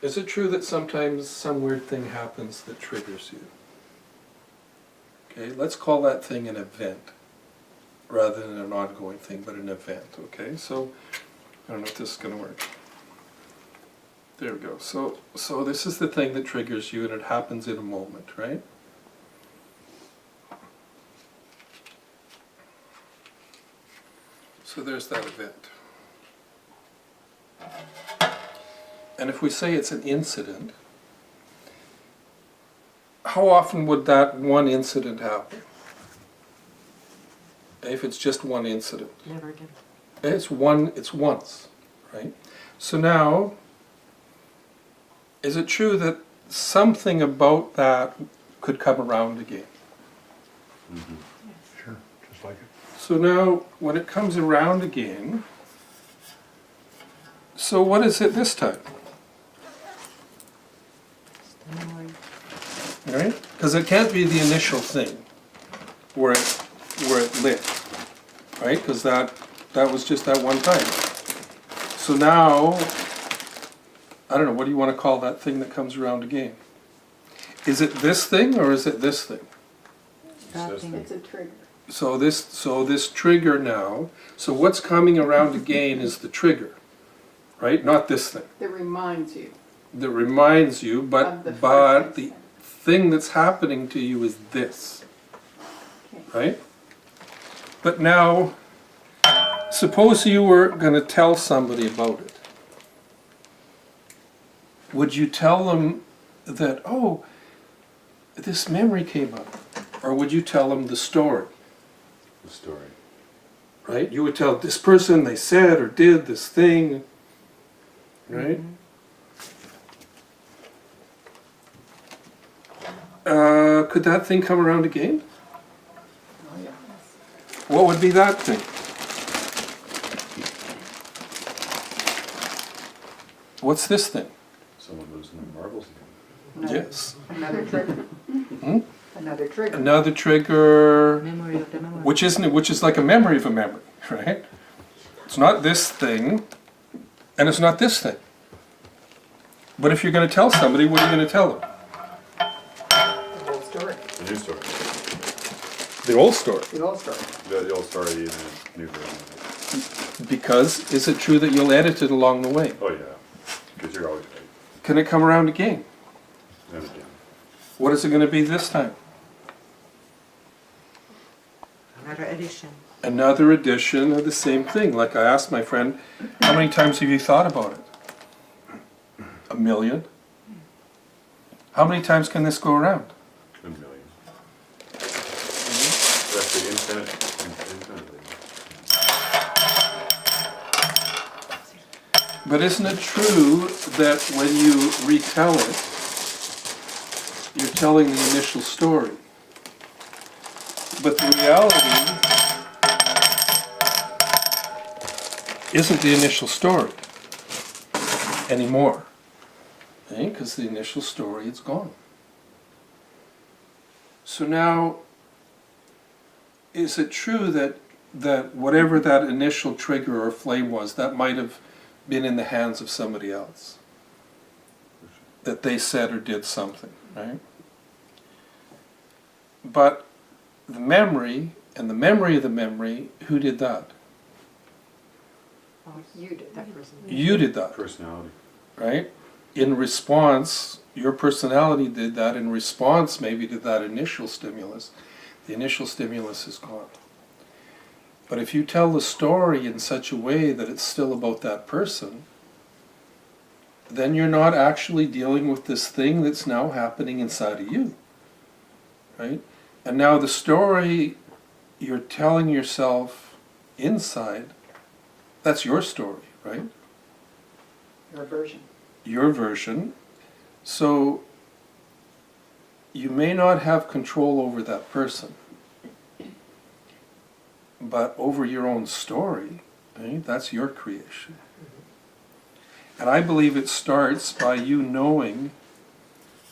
Is it true that sometimes some weird thing happens that triggers you? Okay, let's call that thing an event rather than an ongoing thing, but an event. Okay, so I don't know if this is going to work. There we go. So this is the thing that triggers you, and it happens in a moment, right? So there's that event. And if we say it's an incident, how often would that one incident happen? If it's just one incident. Never again. It's once, right? So now, is it true that something about that could come around again? Mm-hmm. Sure, just like it. So now, when it comes around again, so what is it this time? Memory. Right? Because it can't be the initial thing where it lit, right? Because that was just that one time. So now, I don't know, what do you want to call that thing that comes around again? Is it this thing or is it this thing? That thing. It's a trigger. So this trigger now, so what's coming around again is the trigger, right? Not this thing. That reminds you That reminds you, of but the the first incident. thing that's happening to you is this, Okay. right? But now, suppose you were going to tell somebody about it. Would you tell them that, oh, this memory came up? Or would you tell them the story, The story. right? You would tell this person, they said or did this thing, right? Could that thing come around again? Oh, yeah. What would be that thing? What's this thing? Someone losing their marbles again. Another- Yes. Another trigger. Hmm? Another trigger. Another trigger, Memory of the memory. which is like a memory of a memory, right? It's not this thing, and it's not this thing. But if you're going to tell somebody, what are you going to tell them? The whole story. The new story. The old story. The whole story. The old story in a new version. Because is it true that you'll edit it along the way? Oh, yeah. Because you're always right. Can it come around again? And again. What is it going to be this time? Another edition. Another edition of the same thing. Like I asked my friend, how many times have you thought about it? 1 million. How many times can this go around? 1 million. That's the infinitely. But isn't it true that when you retell it, you're telling the initial story? But the reality isn't the initial story anymore. Because the initial story is gone. So now, is it true that whatever that initial trigger or flame was, that might have been in the hands of somebody else? That they said or did something, right? But the memory, and the memory of the memory, who did that? Oh, You did. that person. You did that, Personality. right? In response, your personality did that in response maybe to that initial stimulus. The initial stimulus is gone. But if you tell the story in such a way that it's still about that person, then you're not actually dealing with this thing that's now happening inside of you, right? And now the story you're telling yourself inside, that's your story, right? Your version. Your version. So you may not have control over that person, but over your own story, right? That's your creation. And I believe it starts by you knowing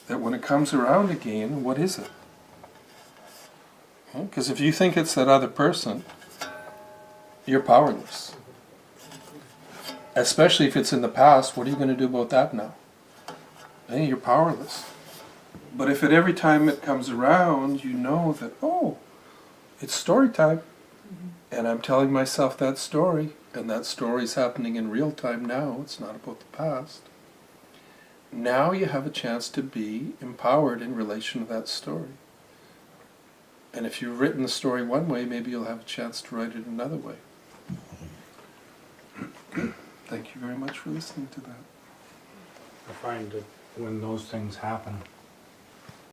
that when it comes around again, what is it? Because if you think it's that other person, you're powerless. Especially if it's in the past, what are you going to do about that now? then you're powerless. But if at every time it comes around, you know that, oh, it's story time, and I'm telling myself that story, and that story's happening in real time now, it's not about the past. Now you have a chance to be empowered in relation to that story. And if you've written the story one way, maybe you'll have a chance to write it another way. Thank you very much for listening to that. I find that when those things happen,